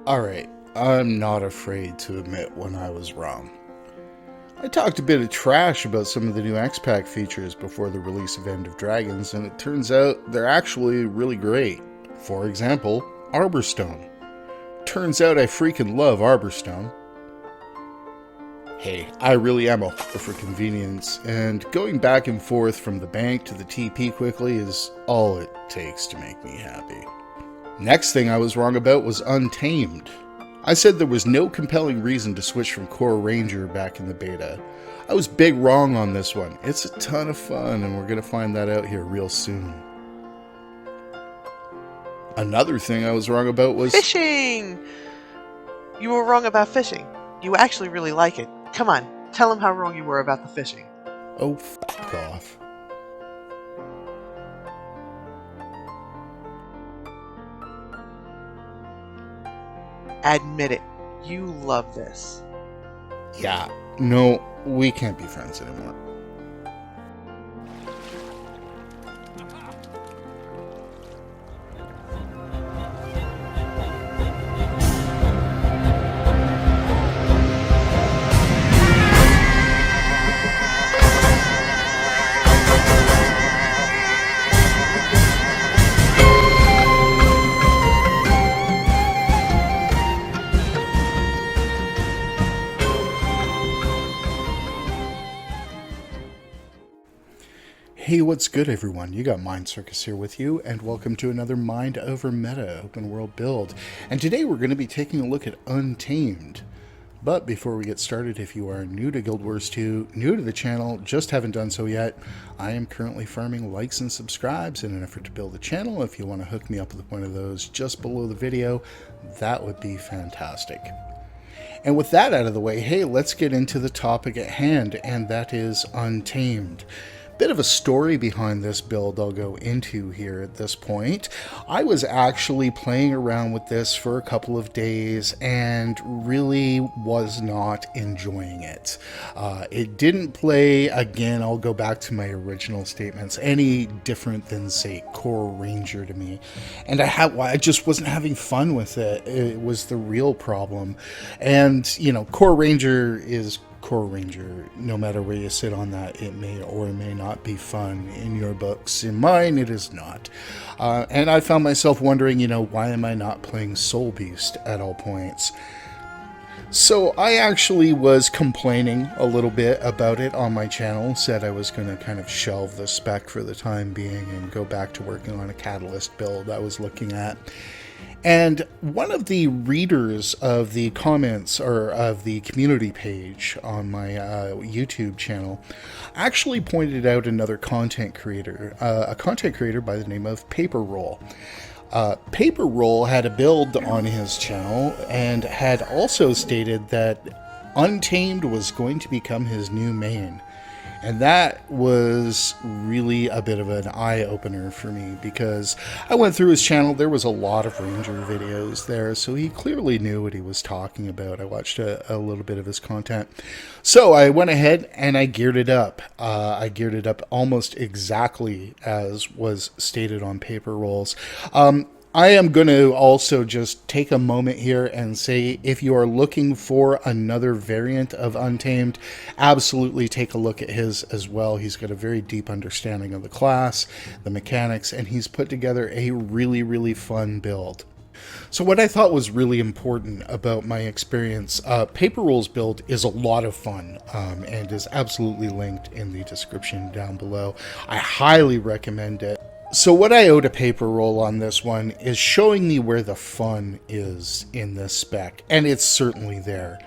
Alright, I'm not afraid to admit when I was wrong. I talked a bit of trash about some of the new X-Pack features before the release of End of Dragons, and it turns out they're actually really great. For example, Arborstone. Turns out I freaking love Arborstone. Hey, I really am a whore for convenience, and going back and forth from the bank to the TP quickly is all it takes to make me happy. Next thing I was wrong about was Untamed. I said there was no compelling reason to switch from Core Ranger back in the beta. I was big wrong on this one. It's a ton of fun, and we're going to find that out here real soon. Another thing I was wrong about was fishing! You were wrong about fishing. You actually really like it. Come on, tell them how wrong you were about the fishing. oh, fuck off. Admit it. You love this. Yeah, no, we can't be friends anymore. Hey, what's good everyone? You got Mind Circus here with you, and welcome to another Mind Over Meta open world build. And today we're going to be taking a look at Untamed. But before we get started, if you are new to Guild Wars 2, new to the channel, just haven't done so yet, I am currently farming likes and subscribes in an effort to build a channel. If you want to hook me up with one of those just below the video, that would be fantastic. And with that out of the way, hey, let's get into the topic at hand, and that is Untamed. Bit of a story behind this build I'll go into here at this point. I was actually playing around with this for a couple of days and really was not enjoying it. It didn't play, again, I'll go back to my original statements, any different than, say, Core Ranger to me. And I just wasn't having fun with it. It was the real problem. And, you know, Core Ranger is Core Ranger. No matter where you sit on that, it may or may not be fun in your books. In mine, it is not. And I found myself wondering, you know, why am I not playing Soul Beast at all points? So I actually was complaining a little bit about it on my channel, said I was going to kind of shelve the spec for the time being and go back to working on a Catalyst build I was looking at. And one of the readers of the comments or of the community page on my YouTube channel actually pointed out another content creator, a content creator by the name of Paper Roll. Paper Roll had a build on his channel and had also stated that Untamed was going to become his new main. And that was really a bit of an eye-opener for me because I went through his channel. There was a lot of Ranger videos there, so he clearly knew what he was talking about. I watched a little bit of his content. So I went ahead and I geared it up. I geared it up almost exactly as was stated on Paper Rolls. I am going to also just take a moment here and say if you are looking for another variant of Untamed, absolutely take a look at his as well. He's got a very deep understanding of the class, the mechanics, and he's put together a really, really fun build. So what I thought was really important about my experience, Paper Roll's build is a lot of fun and is absolutely linked in the description down below. I highly recommend it. So what I owe to Paper Roll on this one is showing me where the fun is in this spec, and it's certainly there.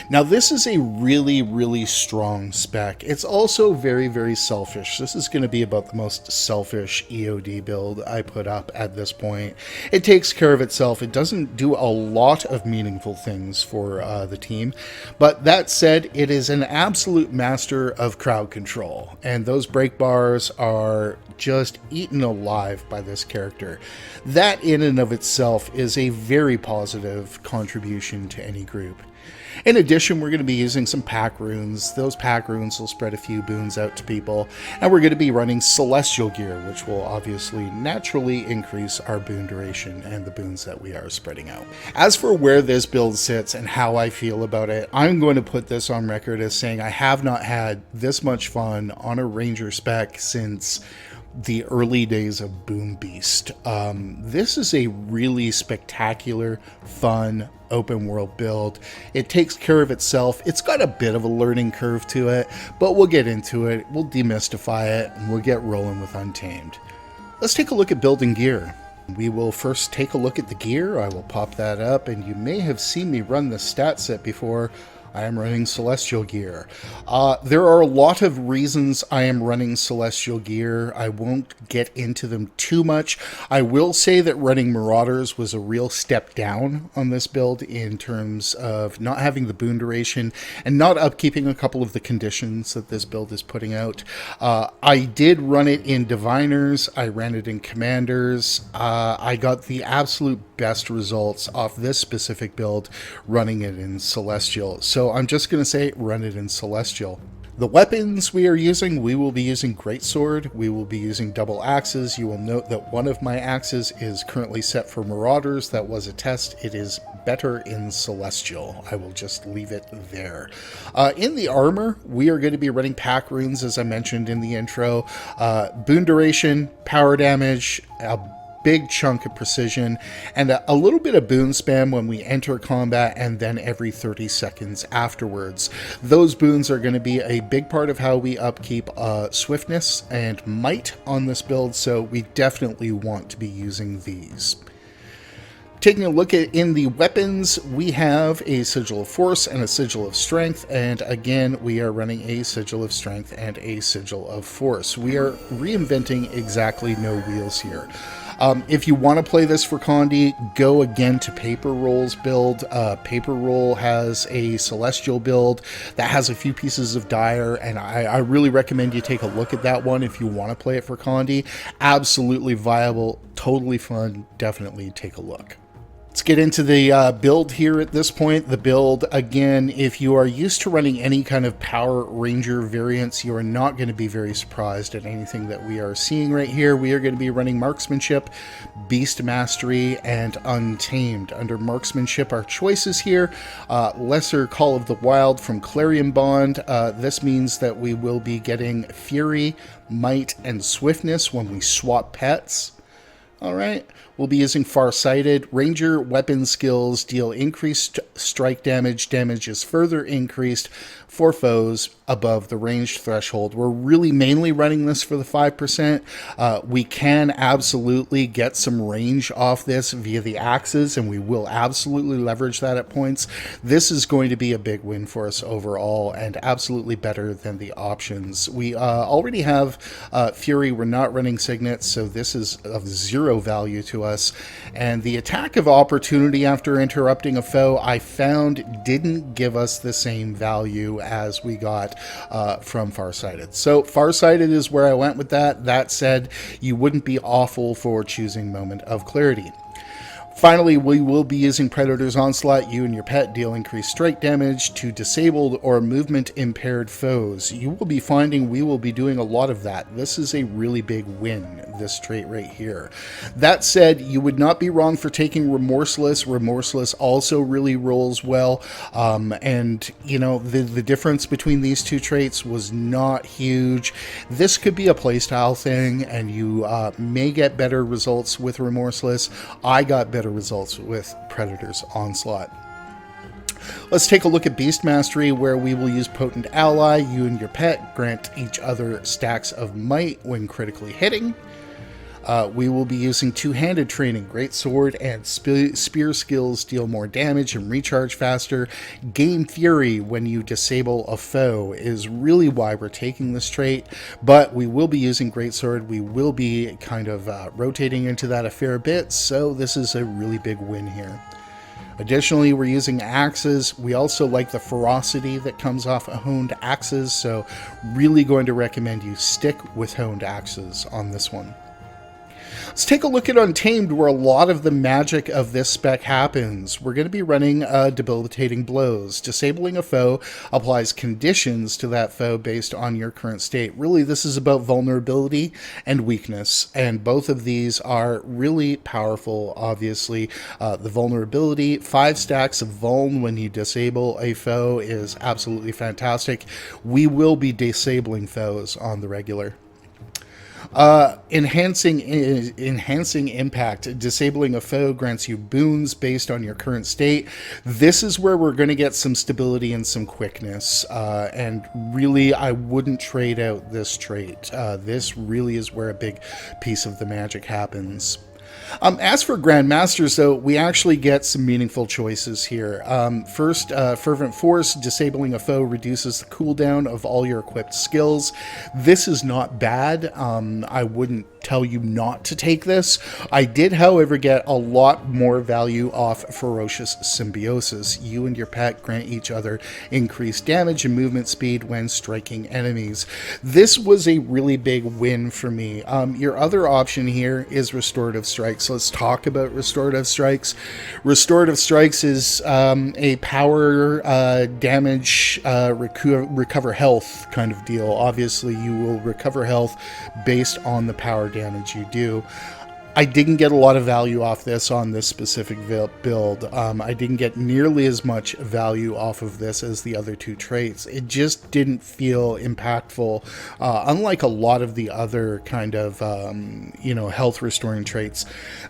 Now this is a really, really strong spec. It's also very, very selfish. This is going to be about the most selfish EoD build I put up at this point. It takes care of itself. It doesn't do a lot of meaningful things for the team, but that said, it is an absolute master of crowd control, and those break bars are just eaten alive by this character. That in and of itself is a very positive contribution to any group. In addition, we're going to be using some pack runes. Those pack runes will spread a few boons out to people. And we're going to be running Celestial gear, which will obviously naturally increase our boon duration and the boons that we are spreading out. As for where this build sits and how I feel about it, I'm going to put this on record as saying I have not had this much fun on a Ranger spec since the early days of Boom Beast. This is a really spectacular, fun, open world build. It takes care of itself. It's got a bit of a learning curve to it, but we'll get into it, we'll demystify it, and we'll get rolling with Untamed. Let's take a look at building gear. We will first take a look at the gear. I will pop that up, and you may have seen me run the stat set before. I am running Celestial gear. There are a lot of reasons I am running Celestial gear. I won't get into them too much. I will say that running Marauders was a real step down on this build in terms of not having the boon duration and not upkeeping a couple of the conditions that this build is putting out. I did run it in Diviners. I ran it in Commanders. I got the absolute best results off this specific build running it in Celestial. So I'm just going to say run it in Celestial. The weapons we are using, we will be using Greatsword, we will be using double axes. You will note that one of my axes is currently set for Marauders. That was a test. It is better in Celestial. I will just leave it there. In the armor, we are going to be running pack runes, as I mentioned in the intro. Boon duration, power damage, big chunk of precision, and a little bit of boon spam when we enter combat and then every 30 seconds afterwards. Those boons are going to be a big part of how we upkeep swiftness and might on this build, so we definitely want to be using these. Taking a look at in the weapons, we have a Sigil of Force and a Sigil of Strength, and again, we are running a Sigil of Strength and a Sigil of Force. We are reinventing exactly no wheels here. If you want to play this for Condi, go again to Paper Roll's build. Paper Roll has a Celestial build that has a few pieces of Dire, and I really recommend you take a look at that one if you want to play it for Condi. Absolutely viable, totally fun, definitely take a look. Let's get into the build here at this point. The build, again, if you are used to running any kind of Power Ranger variants, you are not going to be very surprised at anything that we are seeing right here. We are going to be running Marksmanship, Beast Mastery, and Untamed. Under Marksmanship, our choices here, Lesser Call of the Wild from Clarion Bond. This means that we will be getting Fury, Might, and Swiftness when we swap pets. Alright, we'll be using Farsighted. Ranger weapon skills deal increased strike damage. Damage is further increased for foes above the range threshold. We're really mainly running this for the 5%. We can absolutely get some range off this via the axes, and we will absolutely leverage that at points. This is going to be a big win for us overall, and absolutely better than the options. We already have Fury. We're not running Signets, so this is of zero value to us. And the attack of opportunity after interrupting a foe, I found didn't give us the same value as we got from Farsighted. So Farsighted is where I went with that. That said, you wouldn't be awful for choosing Moment of Clarity. Finally, we will be using Predator's Onslaught. You and your pet deal increased strike damage to disabled or movement impaired foes. You will be finding we will be doing a lot of that. This is a really big win, this trait right here. That said, you would not be wrong for taking Remorseless. Remorseless also really rolls well. And, you know, the difference between these two traits was not huge. This could be a playstyle thing, and you may get better results with Remorseless. I got better results with Predator's Onslaught. Let's take a look at Beast Mastery, where we will use Potent Ally. You and your pet grant each other stacks of might when critically hitting. We will be using two-handed training. Greatsword and spear skills deal more damage and recharge faster. Gain Fury when you disable a foe is really why we're taking this trait, but we will be using Greatsword. We will be kind of rotating into that a fair bit, so this is a really big win here. Additionally, we're using axes. We also like the ferocity that comes off of honed axes, so really going to recommend you stick with honed axes on this one. Let's take a look at Untamed, where a lot of the magic of this spec happens. We're going to be running Debilitating Blows. Disabling a foe applies conditions to that foe based on your current state. Really, this is about vulnerability and weakness, and both of these are really powerful, obviously. The vulnerability, 5 stacks of vuln when you disable a foe is absolutely fantastic. We will be disabling foes on the regular. Enhancing impact. Disabling a foe grants you boons based on your current state. This is where we're going to get some stability and some quickness. And really, I wouldn't trade out this trait. This really is where a big piece of the magic happens. As for Grandmasters, though, we actually get some meaningful choices here. First, Fervent Force. Disabling a foe reduces the cooldown of all your equipped skills. This is not bad. I wouldn't tell you not to take this. I did, however, get a lot more value off Ferocious Symbiosis. You and your pet grant each other increased damage and movement speed when striking enemies. This was a really big win for me. Your other option here is Restorative Strikes. Let's talk about Restorative Strikes. Restorative Strikes is a power damage recover health kind of deal. Obviously, you will recover health based on the power damage you do. I didn't get a lot of value off this on this specific build. I didn't get nearly as much value off of this as the other two traits. It just didn't feel impactful, unlike a lot of the other kind of, health restoring traits.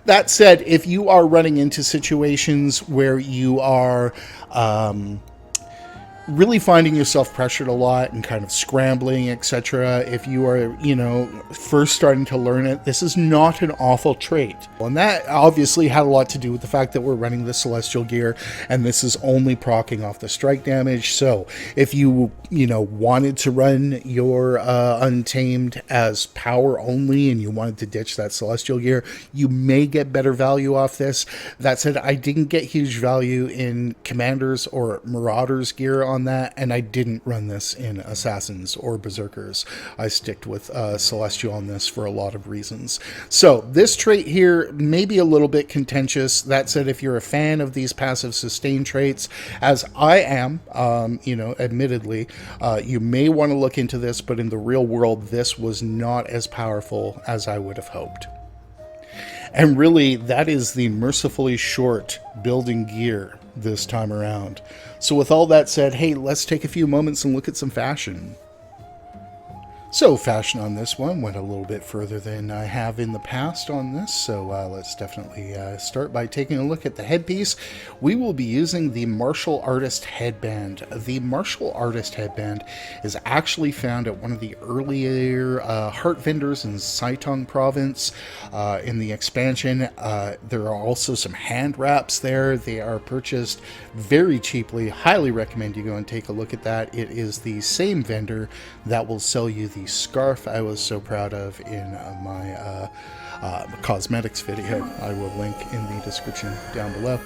That said, if you are running into situations where you are really finding yourself pressured a lot and kind of scrambling, etc. If you are, first starting to learn it, this is not an awful trait. And that obviously had a lot to do with the fact that we're running the Celestial gear, and this is only proccing off the strike damage. So if you, wanted to run your Untamed as power only and you wanted to ditch that Celestial gear, you may get better value off this. That said, I didn't get huge value in Commanders or Marauders gear on that, and I didn't run this in Assassins or Berserkers. I sticked with Celestial on this for a lot of reasons. So this trait here may be a little bit contentious. That said, if you're a fan of these passive sustain traits, as I am, admittedly, you may want to look into this, but in the real world, this was not as powerful as I would have hoped. And really, that is the mercifully short building gear this time around. So with all that said, hey, let's take a few moments and look at some fashion. So fashion on this one went a little bit further than I have in the past on this, so let's definitely start by taking a look at the headpiece. We will be using the Martial Artist Headband. The Martial Artist Headband is actually found at one of the earlier heart vendors in Saitong province in the expansion. There are also some hand wraps there. They are purchased very cheaply. Highly recommend you go and take a look at that. It is the same vendor that will sell you the scarf I was so proud of in my cosmetics video. I will link in the description down below.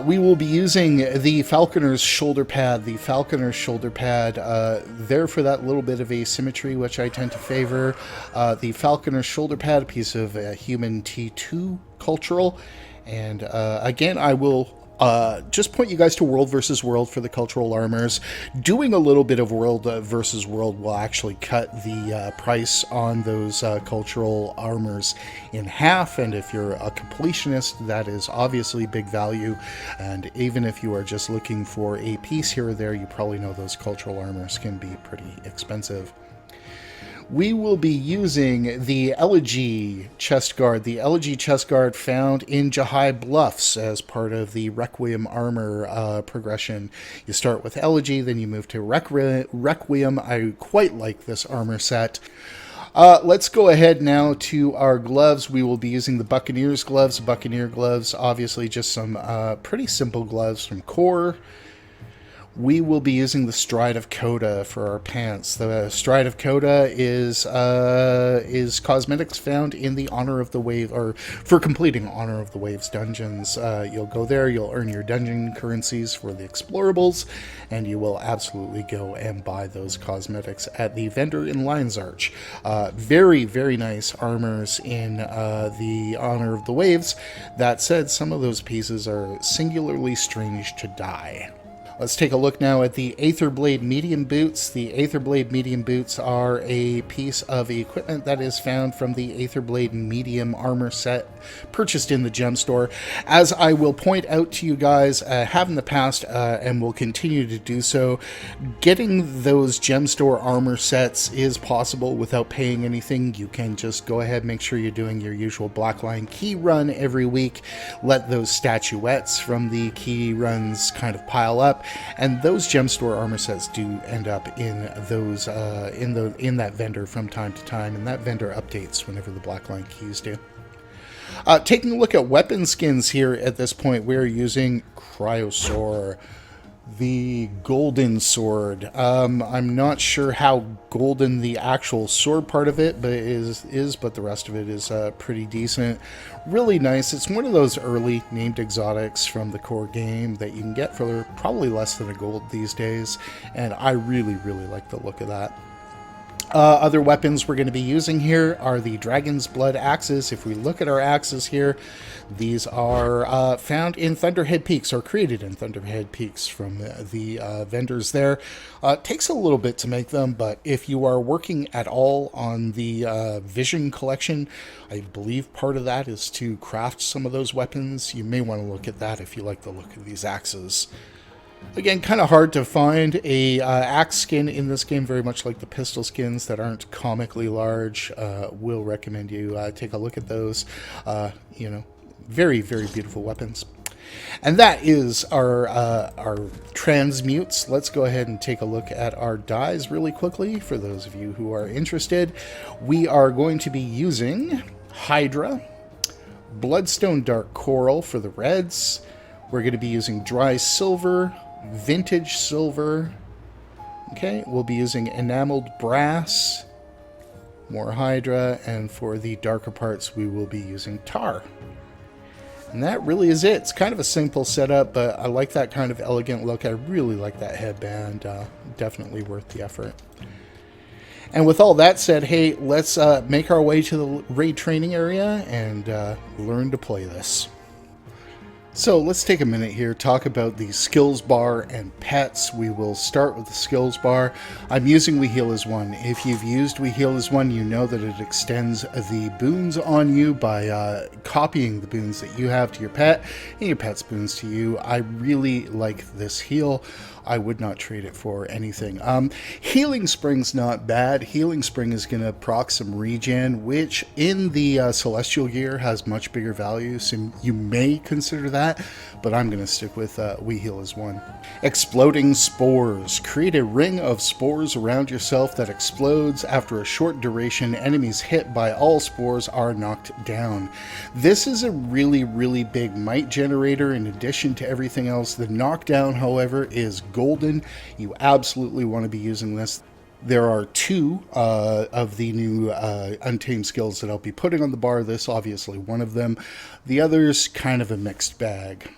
We will be using the Falconer's shoulder pad. The Falconer's shoulder pad, there for that little bit of asymmetry, which I tend to favor. The Falconer's shoulder pad, a piece of human T2 cultural. And again, I will just point you guys to World versus World for the cultural armors. Doing a little bit of World versus World will actually cut the price on those cultural armors in half, and if you're a completionist, that is obviously big value. And even if you are just looking for a piece here or there, you probably know those cultural armors can be pretty expensive. We will be using the Elegy chest guard. The Elegy chest guard found in Jahai Bluffs as part of the Requiem armor progression. You start with Elegy, then you move to Requiem. I quite like this armor set. Let's go ahead now to our gloves. We will be using the Buccaneers gloves. Buccaneer gloves, obviously just some pretty simple gloves from Core. we will be using the Stride of Coda for our pants. The Stride of Coda is cosmetics found in the Honor of the Wave, or for completing Honor of the Waves dungeons. You'll go there, you'll earn your dungeon currencies for the explorables, and you will absolutely go and buy those cosmetics at the vendor in Lion's Arch. Very, very nice armors in the Honor of the Waves. That said, some of those pieces are singularly strange to dye. Let's take a look now at the Aetherblade Medium Boots. The Aetherblade Medium Boots are a piece of equipment that is found from the Aetherblade Medium armor set purchased in the gem store. As I will point out to you guys, have in the past and will continue to do so, getting those gem store armor sets is possible without paying anything. You can just go ahead, make sure you're doing your usual Blackline key run every week, let those statuettes from the key runs kind of pile up, and those gem store armor sets do end up in those in that vendor from time to time, and that vendor updates whenever the Blackline keys do. Taking a look at weapon skins here at this point, we're using Cryosaur, the golden sword. I'm not sure how golden the actual sword part of it but but the rest of it is pretty decent. Really nice. It's one of those early named exotics from the core game that you can get for probably less than a gold these days, and I really, really like the look of that. Other weapons we're going to be using here are the Dragon's Blood axes. If we look at our axes here, these are found in Thunderhead Peaks, or created in Thunderhead Peaks from the vendors there. Takes a little bit to make them, but if you are working at all on the Vision collection, I believe part of that is to craft some of those weapons. You may want to look at that if you like the look of these axes. Again, kind of hard to find a axe skin in this game, very much like the pistol skins that aren't comically large. Will recommend you take a look at those. Very, very beautiful weapons. And that is our transmutes. Let's go ahead and take a look at our dyes really quickly for those of you who are interested. We are going to be using Hydra, Bloodstone Dark Coral for the reds. We're going to be using Dry Silver, Vintage Silver. Okay, we'll be using Enameled Brass, more Hydra, and for the darker parts we will be using Tar. And that really is it. It's kind of a simple setup, but I like that kind of elegant look. I really like that headband. Definitely worth the effort. And with all that said, hey, let's make our way to the raid training area and learn to play this. So let's take a minute here, talk about the skills bar and pets. We will start with the skills bar. I'm using We Heal as 1. If you've used We Heal as 1, you know that it extends the boons on you by copying the boons that you have to your pet and your pet's boons to you. I really like this heal. I would not trade it for anything. Healing Spring's not bad. Healing Spring is going to proc some regen, which in the Celestial gear has much bigger value, so you may consider that, but I'm going to stick with We Heal as 1. Exploding Spores. Create a ring of spores around yourself that explodes. After a short duration, enemies hit by all spores are knocked down. This is a really, really big might generator in addition to everything else. The knockdown, however, is golden. You absolutely want to be using this. There are two of the new Untamed skills that I'll be putting on the bar. This obviously one of them. The other's kind of a mixed bag.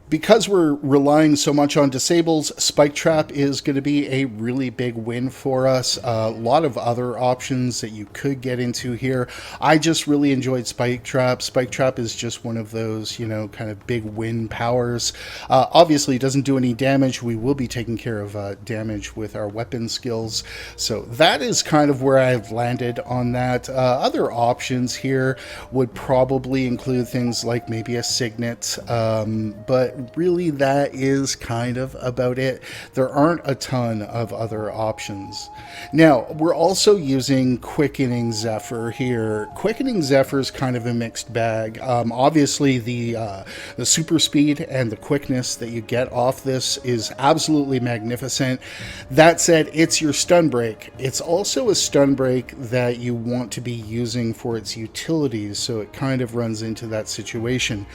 Because we're relying so much on disables, Spike Trap is going to be a really big win for us. A lot of other options that you could get into here. I just really enjoyed Spike Trap. Spike Trap is just one of those, kind of big win powers. Obviously, it doesn't do any damage. We will be taking care of damage with our weapon skills. So that is kind of where I've landed on that. Other options here would probably include things like maybe a Signet, but really that is kind of about it. There aren't a ton of other options. Now, we're also using Quickening Zephyr here. Quickening Zephyr is kind of a mixed bag. Obviously, the super speed and the quickness that you get off this is absolutely magnificent. That said, it's your stun break. It's also a stun break that you want to be using for its utilities, so it kind of runs into that situation.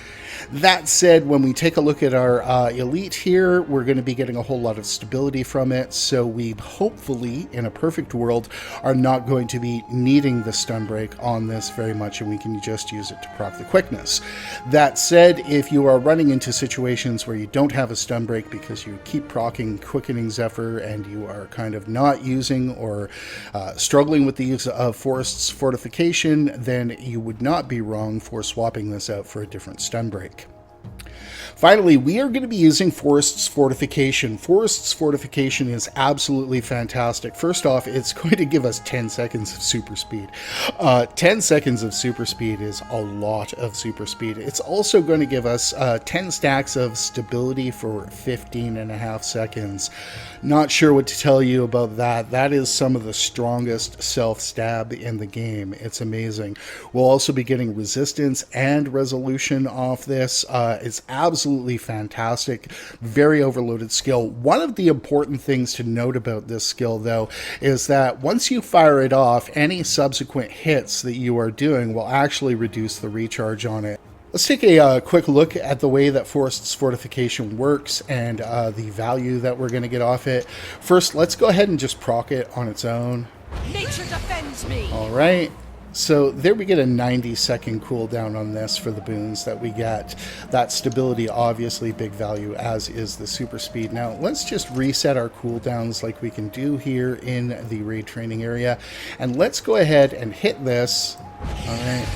That said, when we take a look look at our elite here, we're going to be getting a whole lot of stability from it, so we hopefully, in a perfect world, are not going to be needing the stun break on this very much, and we can just use it to proc the quickness. That said, if you are running into situations where you don't have a stun break because you keep proccing Quickening Zephyr and you are kind of not using or struggling with the use of Forest's Fortification, then you would not be wrong for swapping this out for a different stun break. Finally, we are going to be using Forest's Fortification. Forest's Fortification is absolutely fantastic. First off, it's going to give us 10 seconds of super speed. 10 seconds of super speed is a lot of super speed. It's also going to give us 10 stacks of stability for 15.5 seconds. Not sure what to tell you about that. That is some of the strongest self-stab in the game. It's amazing. We'll also be getting resistance and resolution off this. It's absolutely fantastic. Very overloaded skill. One of the important things to note about this skill, though, is that once you fire it off, any subsequent hits that you are doing will actually reduce the recharge on it. Let's take a quick look at the way that Forest's Fortification works and the value that we're going to get off it. First, let's go ahead and just proc it on its own. Nature defends me. All right. So there we get a 90-second cooldown on this for the boons that we get. That stability, obviously big value, as is the super speed. Now let's just reset our cooldowns like we can do here in the raid training area. And let's go ahead and hit this. All right.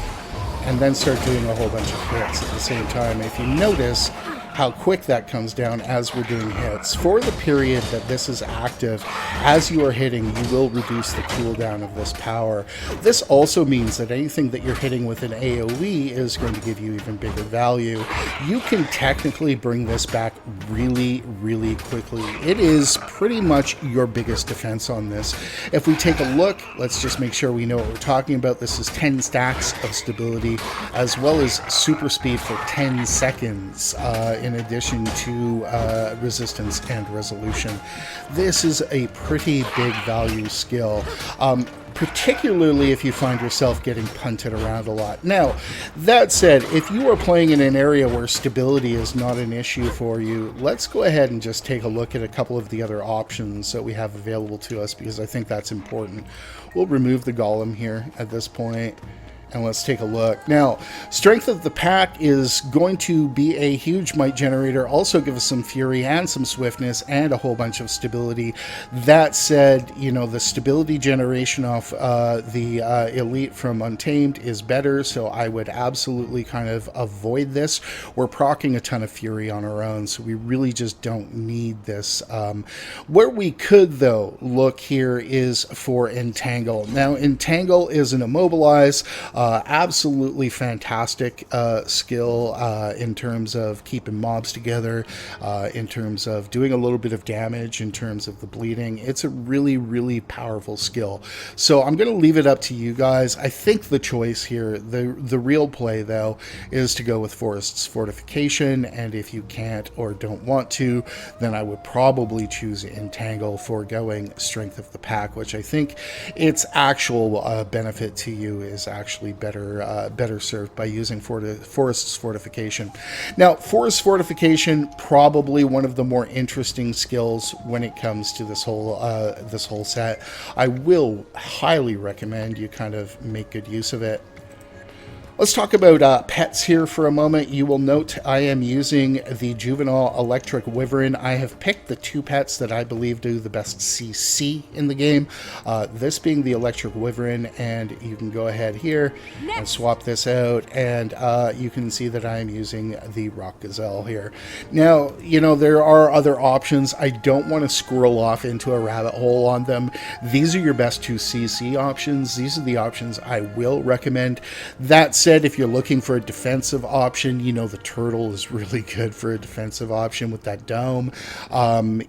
And then start doing a whole bunch of hits at the same time. If you notice how quick that comes down as we're doing hits. For the period that this is active, as you are hitting, you will reduce the cooldown of this power. This also means that anything that you're hitting with an AoE is going to give you even bigger value. You can technically bring this back really, really quickly. It is pretty much your biggest defense on this. If we take a look, let's just make sure we know what we're talking about. This is 10 stacks of stability, as well as super speed for 10 seconds. In addition to resistance and resolution. This is a pretty big value skill, particularly if you find yourself getting punted around a lot. Now, that said, if you are playing in an area where stability is not an issue for you, let's go ahead and just take a look at a couple of the other options that we have available to us, because I think that's important. We'll remove the golem here at this point. And let's take a look. Now, strength of the pack is going to be a huge might generator, also give us some fury and some swiftness and a whole bunch of stability. That said, you know, the stability generation off the elite from Untamed is better, so I would absolutely kind of avoid this. We're proccing a ton of fury on our own, so we really just don't need this. Where we could, though, look here is for Entangle. Now, Entangle is an immobilize. Absolutely fantastic skill in terms of keeping mobs together, in terms of doing a little bit of damage, in terms of the bleeding. It's a really, really powerful skill. So I'm going to leave it up to you guys. I think the choice here, the real play, though, is to go with Forest's Fortification, and if you can't or don't want to, then I would probably choose Entangle, foregoing Strength of the Pack, which I think its actual benefit to you is actually better served by using Forest's Fortification. Now, Forest's Fortification, probably one of the more interesting skills when it comes to this whole set. I will highly recommend you kind of make good use of it. Let's talk about pets here for a moment. You will note I am using the Juvenile Electric Wyvern. I have picked the two pets that I believe do the best CC in the game, this being the Electric Wyvern, and you can go ahead here and swap this out, and you can see that I am using the Rock Gazelle here. Now, you know, there are other options. I don't want to squirrel off into a rabbit hole on them. These are your best two CC options. These are the options I will recommend. That said, if you're looking for a defensive option, you know, the turtle is really good for a defensive option with that dome.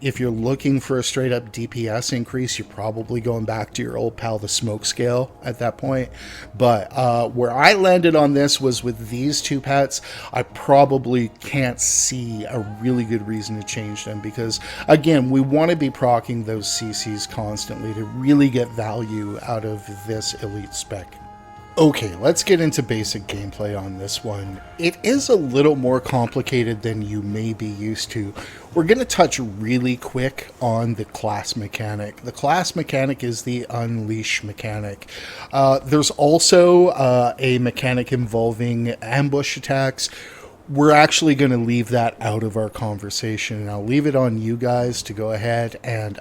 If you're looking for a straight up DPS increase, you're probably going back to your old pal, the smoke scale at that point. But where I landed on this was with these two pets. I probably can't see a really good reason to change them, because again, we want to be proccing those CCs constantly to really get value out of this elite spec. Okay, let's get into basic gameplay on this one. It is a little more complicated than you may be used to. We're going to touch really quick on the class mechanic. The class mechanic is the unleash mechanic. There's also a mechanic involving ambush attacks. We're actually going to leave that out of our conversation, and I'll leave it on you guys to go ahead and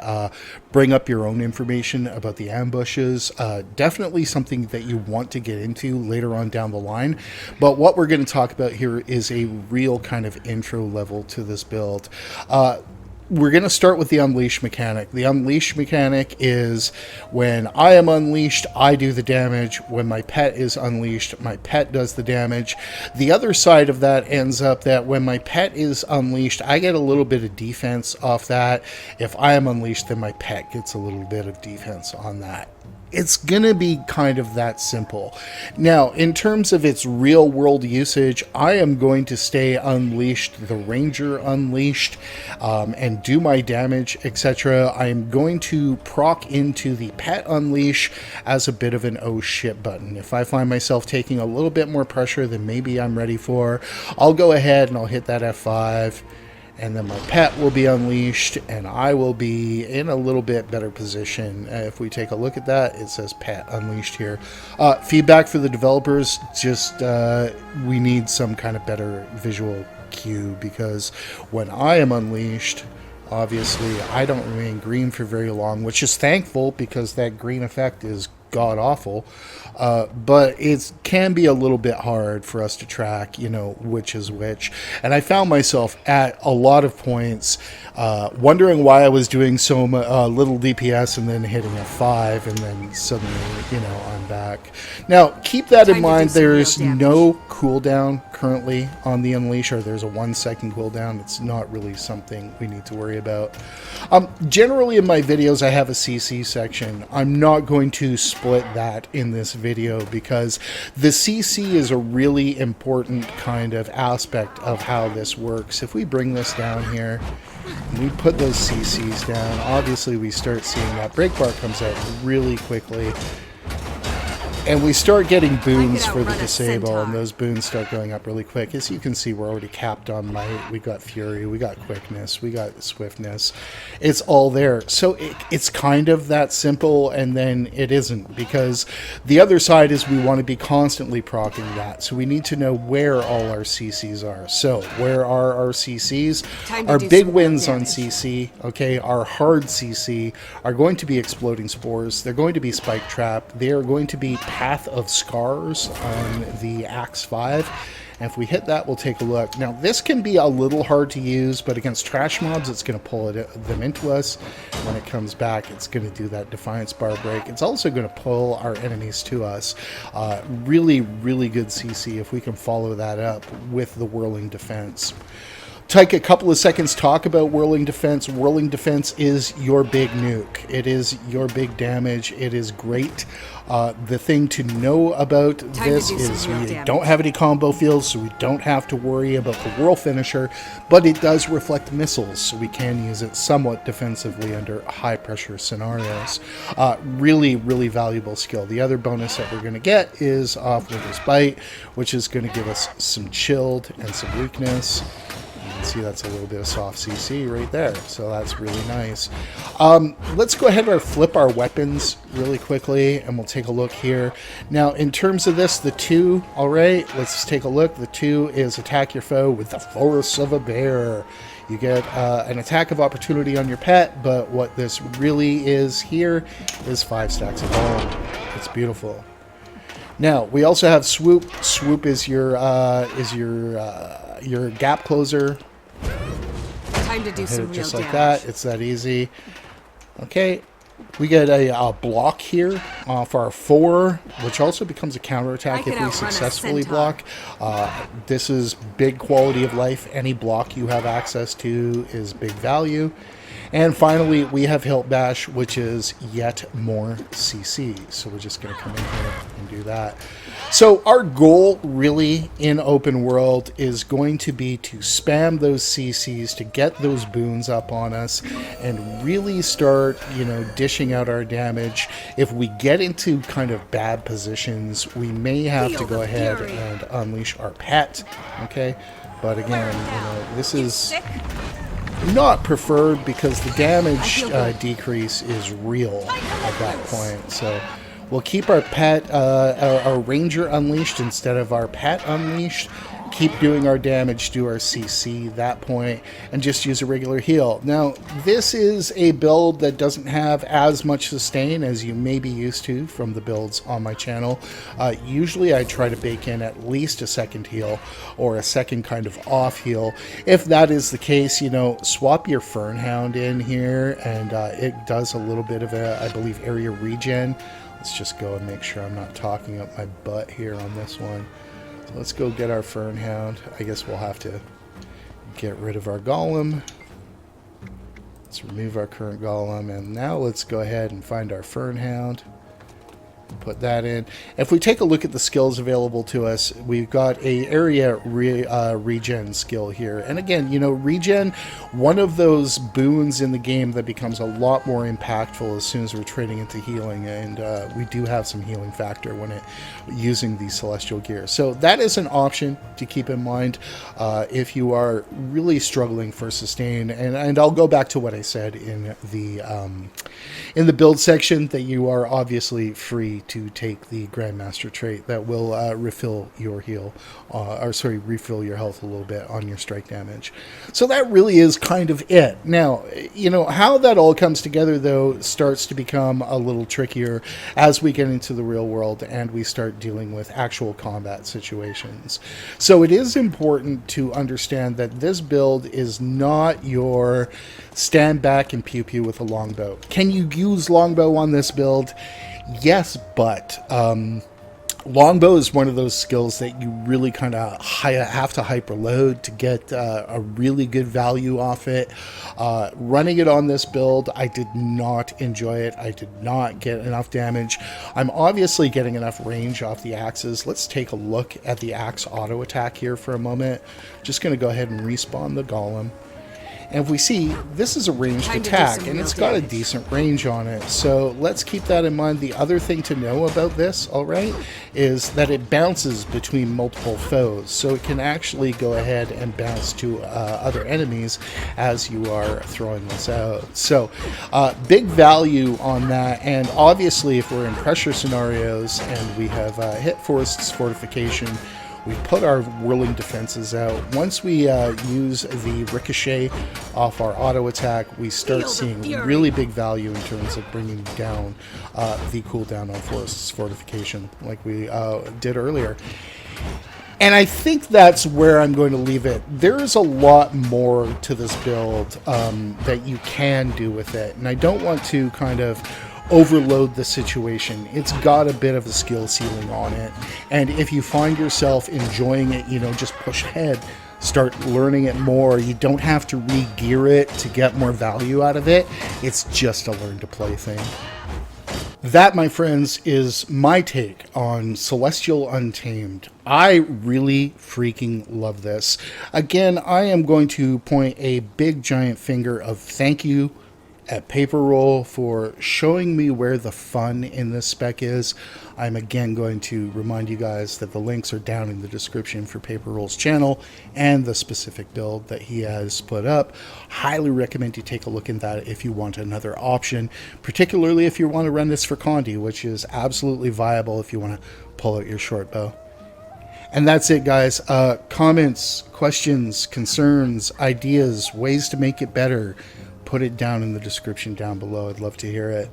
bring up your own information about the ambushes. Definitely something that you want to get into later on down the line, but what we're going to talk about here is a real kind of intro level to this build. We're going to start with the unleash mechanic. The unleash mechanic is when I am unleashed, I do the damage. When my pet is unleashed, my pet does the damage. The other side of that ends up that when my pet is unleashed, I get a little bit of defense off that. If I am unleashed, then my pet gets a little bit of defense on that. It's going to be kind of that simple. Now, in terms of its real world usage, I am going to stay unleashed, the ranger unleashed, and do my damage, etc. I am going to proc into the pet unleash as a bit of an oh shit button. If I find myself taking a little bit more pressure than maybe I'm ready for, I'll go ahead and I'll hit that F5. And then my pet will be unleashed, and I will be in a little bit better position. If we take a look at that, it says pet unleashed here. Feedback for the developers, just we need some kind of better visual cue, because when I am unleashed, obviously I don't remain green for very long, which is thankful because that green effect is god awful. But it can be a little bit hard for us to track, you know, which is which. And I found myself at a lot of points wondering why I was doing so little DPS and then hitting F5 and then suddenly, you know, I'm back. Now, keep that in mind. There's no cooldown currently on the Unleash, or there's a 1 second cooldown. It's not really something we need to worry about. Generally in my videos, I have a CC section. I'm not going to split that in this video because the CC is a really important kind of aspect of how this works. If we bring this down here and we put those CCs down, obviously we start seeing that break bar comes out really quickly. And we start getting boons for the disable, and those boons start going up really quick. As you can see, we're already capped on might. We got fury, we got quickness, we got swiftness. It's all there. So it's kind of that simple, and then it isn't, because the other side is we want to be constantly proccing that. So we need to know where all our CCs are. So where are our CCs? Our big wins on CC, okay, our hard CC are going to be exploding spores. They're going to be spike trap. They are going to be Path of Scars on the Axe 5. And if we hit that, we'll take a look. Now, this can be a little hard to use, but against trash mobs, it's going to pull them into us. When it comes back, it's going to do that Defiance bar break. It's also going to pull our enemies to us. Really, really good CC if we can follow that up with the Whirling Defense. Take a couple of seconds, talk about Whirling Defense. Whirling Defense is your big nuke. It is your big damage. It is great. The thing to know about this is we don't have any combo fields, so we don't have to worry about the Whirl Finisher, but it does reflect missiles, so we can use it somewhat defensively under high-pressure scenarios. Really, really valuable skill. The other bonus that we're going to get is off Winter's Bite, which is going to give us some chilled and some weakness. See, that's a little bit of soft CC right there, so that's really nice. Let's go ahead and flip our weapons really quickly, and we'll take a look here. Now, in terms of this, the 2, all right, let's take a look. The 2 is attack your foe with the force of a bear. You get an attack of opportunity on your pet, but what this really is here is 5 stacks of bone. It's beautiful. Now, we also have swoop. Swoop is your gap closer. Time to do some real just like damage. that. It's that easy. Okay, we get a block here for our 4, which also becomes a counterattack if we successfully block. This is big quality of life. Any block you have access to is big value. And finally, we have Hilt Bash, which is yet more CC. So we're just going to come in here and do that. So our goal really in open world is going to be to spam those CCs to get those boons up on us and really start, dishing out our damage. If we get into kind of bad positions, we may have to go ahead and unleash our pet, okay? But again, this is not preferred because the damage decrease is real at that point. So we'll keep our pet, our ranger unleashed instead of our pet unleashed. Keep doing our damage, do our CC that point, and just use a regular heal. Now, this is a build that doesn't have as much sustain as you may be used to from the builds on my channel. Usually I try to bake in at least a second heal or a second kind of off heal. If that is the case, swap your Fernhound in here, and it does a little bit of a, I believe, area regen. Let's just go and make sure I'm not talking up my butt here on this one. So let's go get our Fernhound. I guess we'll have to get rid of our Golem. Let's remove our current Golem, and now let's go ahead and find our Fernhound. Put that in. If we take a look at the skills available to us, we've got a area regen skill here. And again, regen, one of those boons in the game that becomes a lot more impactful as soon as we're trading into healing. And we do have some healing factor when using the Celestial gear. So that is an option to keep in mind if you are really struggling for sustain. And I'll go back to what I said in the build section, that you are obviously free to take the Grandmaster trait that will refill your heal, refill your health a little bit on your strike damage. So that really is kind of it. Now, how that all comes together, though, starts to become a little trickier as we get into the real world and we start dealing with actual combat situations. So it is important to understand that this build is not your stand back and pew pew with a longbow. Can you use longbow on this build? Yes, but longbow is one of those skills that you really kind of have to hyper load to get a really good value off it. Running it on this build, I did not enjoy it. I did not get enough damage. I'm obviously getting enough range off the axes. Let's take a look at the axe auto attack here for a moment. Just going to go ahead and respawn the Golem. And if we see, this is a ranged attack, and it's got a decent range on it. So let's keep that in mind. The other thing to know about this, is that it bounces between multiple foes. So it can actually go ahead and bounce to other enemies as you are throwing this out. So big value on that. And obviously, if we're in pressure scenarios and we have hit fortification, we put our whirling defenses out. Once we use the ricochet off our auto attack, we start seeing really big value in terms of bringing down the cooldown on fortification like we did earlier. And I think that's where I'm going to leave it. There is a lot more to this build that you can do with it. And I don't want to kind of overload the situation. It's got a bit of a skill ceiling on it, and if you find yourself enjoying it, just push ahead, start learning it more. You don't have to re-gear it to get more value out of it. It's just a learn to play thing. That, my friends, is my take on Celestial Untamed. I really freaking love this. Again, I am going to point a big giant finger of thank you at Paper Roll for showing me where the fun in this spec is. I'm again going to remind you guys that the links are down in the description for Paper Roll's channel and the specific build that he has put up. Highly recommend you take a look at that if you want another option, particularly if you want to run this for Condi, which is absolutely viable if you want to pull out your short bow. And that's it, guys. Comments, questions, concerns, ideas, ways to make it better, put it down in the description down below. I'd love to hear it.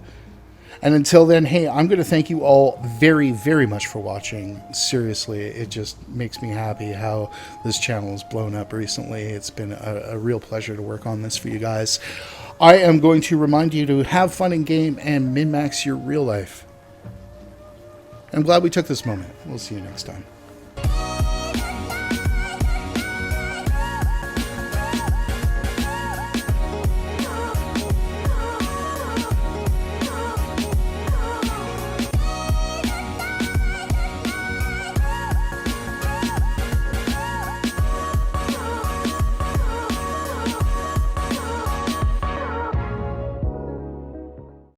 And until then, hey, I'm going to thank you all very, very much for watching. Seriously, it just makes me happy how this channel has blown up recently. It's been a real pleasure to work on this for you guys. I am going to remind you to have fun in game and min-max your real life. I'm glad we took this moment. We'll see you next time.